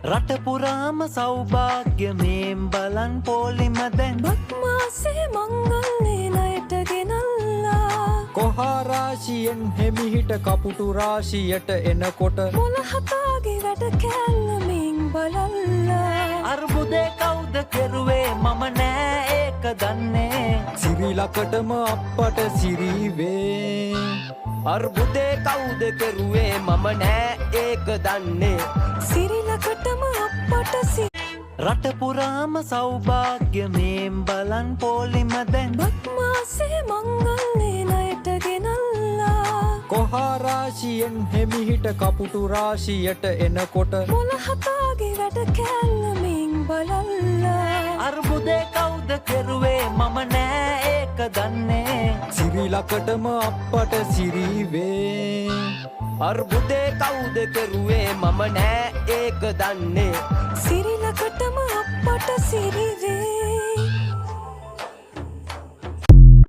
රට පුරාම සෞභාග්‍යමයෙන් බලන් පොලිම දැන් බක්මාසේ මංගල්ලේ ණයට ගෙනල්ලා කොහාරාශියෙන් හෙමිහිට කපුටු රාශියට එනකොට මොල හතාගේ වැඩ කැල්ලමින් බලල්ලා අර්බුදේ කවුද කෙරුවේ මම නෑ ඒක දන්නේ සිරිලකටම අපට සිරිවේ අර්බුදේ කවුද කෙරුවේ මම නෑ ඒක දන්නේ සිරිලකටම අපට රට පුරාම සෞභාග්‍යමයෙන් බලන් පොලිම දැන් බක්මාසේ මංගල්ලේ ණයට ගෙනල්ලා කොහාරාශියෙන් හෙමිහිට කපුටු රාශියට එනකොට මොල හතාගේ වැඩ කැල්ලමින් බලල්ලා අර්බුදේ කවුද කෙරුවේ මම නෑ ඒක දන්නේ සිරිලකටම අපට සිරිවේ අර්බුදේ කවුද කෙරුවේ මම නෑ ඒක දන්නේ සිරිලකටම අපට සිරිවේ